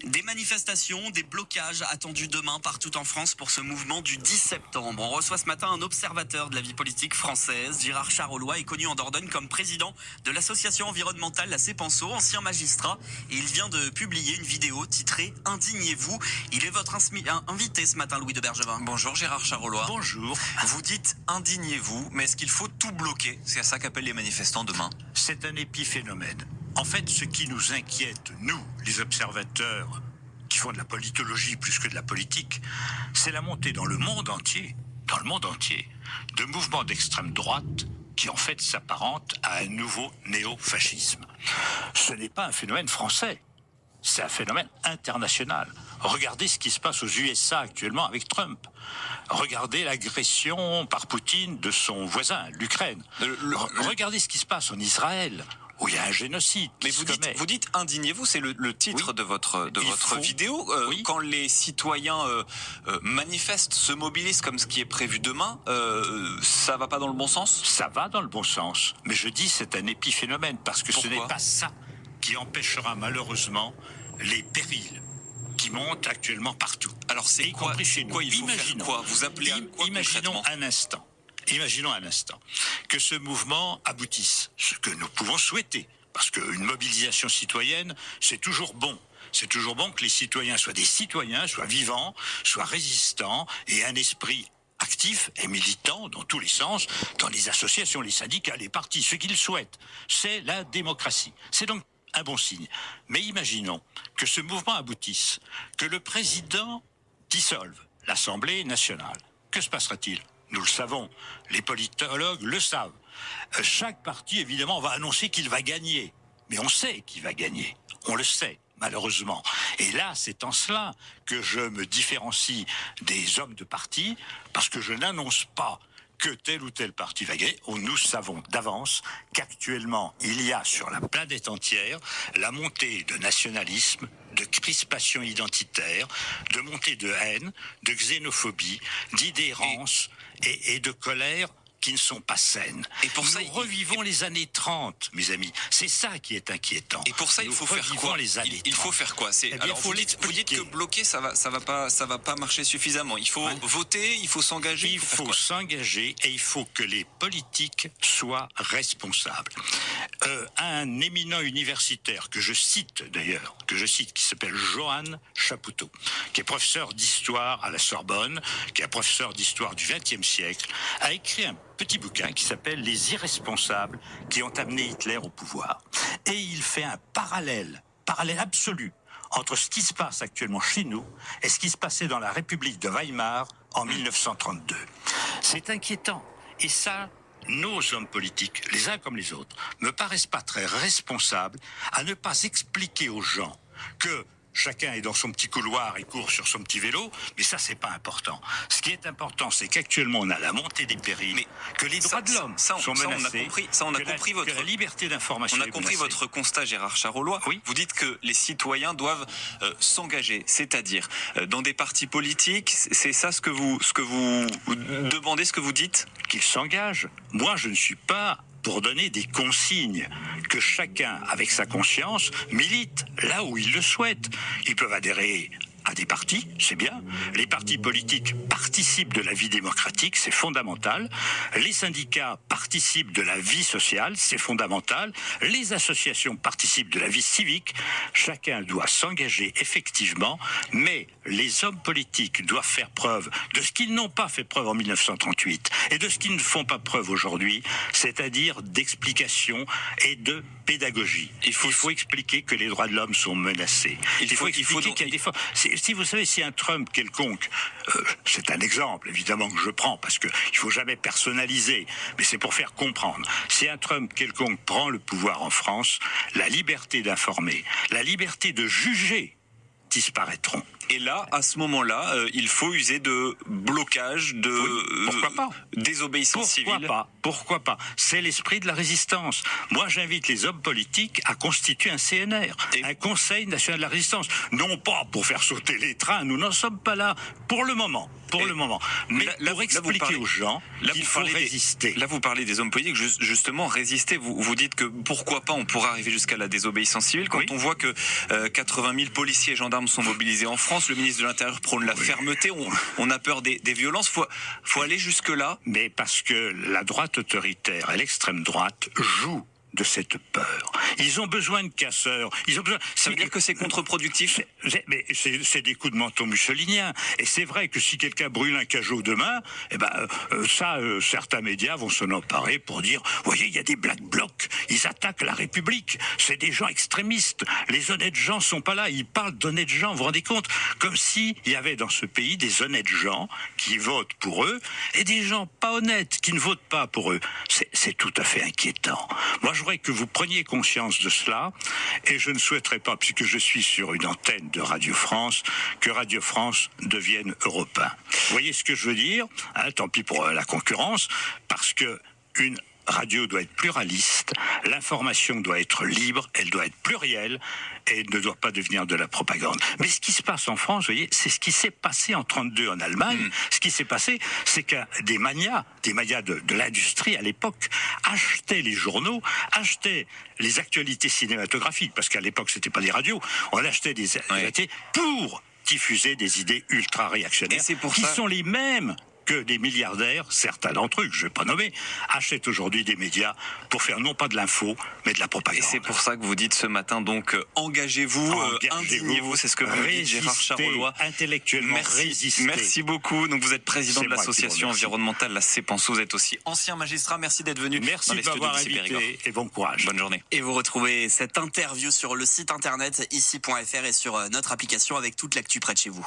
Des manifestations, des blocages attendus demain partout en France pour ce mouvement du 10 septembre. On reçoit ce matin un observateur de la vie politique française. Gérard Charolois est connu en Dordogne comme président de l'association environnementale La Sépenceau, ancien magistrat. Et il vient de publier une vidéo titrée « Indignez-vous ». Il est votre invité ce matin, Louis de Bergevin. Bonjour Gérard Charolois. Bonjour. Vous dites « Indignez-vous », mais est-ce qu'il faut tout bloquer? C'est à ça qu'appellent les manifestants demain. C'est un épiphénomène. En fait, ce qui nous inquiète, nous, les observateurs, qui font de la politologie plus que de la politique, c'est la montée dans le monde entier, de mouvements d'extrême droite qui en fait s'apparentent à un nouveau néo-fascisme. Ce n'est pas un phénomène français, c'est un phénomène international. Regardez ce qui se passe aux USA actuellement avec Trump. Regardez l'agression par Poutine de son voisin, l'Ukraine. Regardez ce qui se passe en Israël, où il y a un génocide. Mais vous dites indignez-vous, c'est le titre de votre vidéo. Oui. Quand les citoyens manifestent, se mobilisent comme ce qui est prévu demain, ça va pas dans le bon sens? Ça va dans le bon sens, mais je dis c'est un épiphénomène, parce que Pourquoi? ce n'est pas ça qui empêchera malheureusement les périls qui montent actuellement partout. Alors c'est y quoi, compris chez nous. quoi il faut Imaginons, faire quoi? Vous appelez à quoi imaginons concrètement? Imaginons un instant que ce mouvement aboutisse, ce que nous pouvons souhaiter, parce qu'une mobilisation citoyenne, c'est toujours bon. C'est toujours bon que les citoyens soient des citoyens, soient vivants, soient résistants, et un esprit actif et militant dans tous les sens, dans les associations, les syndicats, les partis, ce qu'ils souhaitent. C'est la démocratie. C'est donc un bon signe. Mais imaginons que ce mouvement aboutisse, que le président dissolve l'Assemblée nationale. Que se passera-t-il? Nous le savons, les politologues le savent. Chaque parti, évidemment, va annoncer qu'il va gagner. Mais on sait qu'il va gagner. On le sait, malheureusement. Et là, c'est en cela que je me différencie des hommes de parti, parce que je n'annonce pas que tel ou tel parti va gagner. Nous savons d'avance qu'actuellement, il y a sur la planète entière la montée de nationalisme, de crispation identitaire, de montée de haine, de xénophobie, d'idérance et de colère qui ne sont pas saines. Et pour ça, nous revivons les années 30, mes amis. C'est ça qui est inquiétant. Et pour ça, il faut faire quoi? Il faut faire quoi? Alors, vous dites que bloquer, ça va pas marcher suffisamment. Il faut voter, il faut s'engager. Il faut s'engager et il faut que les politiques soient responsables. Un éminent universitaire que je cite d'ailleurs, qui s'appelle Johan Chapoutot, qui est professeur d'histoire à la Sorbonne, qui est professeur d'histoire du XXe siècle, a écrit un petit bouquin qui s'appelle « Les irresponsables qui ont amené Hitler au pouvoir ». Et il fait un parallèle absolu entre ce qui se passe actuellement chez nous et ce qui se passait dans la République de Weimar en 1932. C'est inquiétant. Et ça, nos hommes politiques, les uns comme les autres, me paraissent pas très responsables à ne pas expliquer aux gens que chacun est dans son petit couloir et court sur son petit vélo, mais ça, c'est pas important. Ce qui est important, c'est qu'actuellement, on a la montée des périls, que les droits de l'homme sont menacés, que la liberté d'information est menacée. On a compris votre constat, Gérard Charolois. Oui. Vous dites que les citoyens doivent s'engager, c'est-à-dire dans des partis politiques. C'est ça ce que vous demandez, ce que vous dites? Qu'ils s'engagent. Moi, je ne suis pas pour donner des consignes, que chacun, avec sa conscience, milite là où il le souhaite. Ils peuvent adhérer à des partis, c'est bien. Les partis politiques participent de la vie démocratique, c'est fondamental. Les syndicats participent de la vie sociale, c'est fondamental. Les associations participent de la vie civique. Chacun doit s'engager effectivement, mais les hommes politiques doivent faire preuve de ce qu'ils n'ont pas fait preuve en 1938 et de ce qu'ils ne font pas preuve aujourd'hui, c'est-à-dire d'explication et de pédagogie. Il faut expliquer que les droits de l'homme sont menacés. Il faut expliquer qu'il y a des forces. Si vous savez, si un Trump quelconque, c'est un exemple évidemment que je prends parce que il faut jamais personnaliser, mais c'est pour faire comprendre. Si un Trump quelconque prend le pouvoir en France, la liberté d'informer, la liberté de juger disparaîtront. Et là, à ce moment-là, il faut user de blocage, pourquoi pas, désobéissance civile. Pourquoi pas? C'est l'esprit de la résistance. Moi, j'invite les hommes politiques à constituer un CNR, un Conseil national de la résistance. Non pas pour faire sauter les trains, nous n'en sommes pas là pour le moment. Mais pour expliquer aux gens qu'il faut résister. Là, vous parlez des hommes politiques, justement, résister. Vous dites que pourquoi pas, on pourra arriver jusqu'à la désobéissance civile. Quand on voit que 80 000 policiers et gendarmes sont mobilisés en France, le ministre de l'Intérieur prône la fermeté, on a peur des violences. Faut aller jusque-là. Mais parce que la droite autoritaire et l'extrême droite jouent de cette peur. Ils ont besoin de casseurs. Ça veut dire que c'est contre-productif. Mais c'est des coups de menton mussoliniens. Et c'est vrai que si quelqu'un brûle un cajot demain, certains médias vont s'en emparer pour dire, voyez, il y a des black blocs, ils attaquent la République. C'est des gens extrémistes. Les honnêtes gens sont pas là. Ils parlent d'honnêtes gens. Vous vous rendez compte? Comme s'il y avait dans ce pays des honnêtes gens qui votent pour eux et des gens pas honnêtes qui ne votent pas pour eux. C'est tout à fait inquiétant. Moi, je voudrais que vous preniez conscience de cela, et je ne souhaiterais pas, puisque je suis sur une antenne de Radio France, que Radio France devienne Europe 1. Vous voyez ce que je veux dire? Tant pis pour la concurrence, parce que une radio doit être pluraliste, l'information doit être libre, elle doit être plurielle et ne doit pas devenir de la propagande. Mais ce qui se passe en France, vous voyez, c'est ce qui s'est passé en 1932 en Allemagne. Ce qui s'est passé, c'est que des manias de l'industrie à l'époque achetaient les journaux, achetaient les actualités cinématographiques, parce qu'à l'époque c'était pas des radios, on achetait des actualités pour diffuser des idées ultra-réactionnaires, qui sont les mêmes que des milliardaires, certains d'entre eux, que je ne vais pas nommer, achètent aujourd'hui des médias pour faire non pas de l'info, mais de la propagande. Et c'est pour ça que vous dites ce matin, donc, engagez-vous, indignez-vous, c'est ce que vous dites, Gérard Charollois. Intellectuellement, résister. Merci beaucoup. Donc, vous êtes président de l'association environnementale, la CEPANSO. Vous êtes aussi ancien magistrat. Merci d'être venu. Merci de m'avoir invité et bon courage. Bonne journée. Et vous retrouvez cette interview sur le site internet ici.fr et sur notre application avec toute l'actu près de chez vous.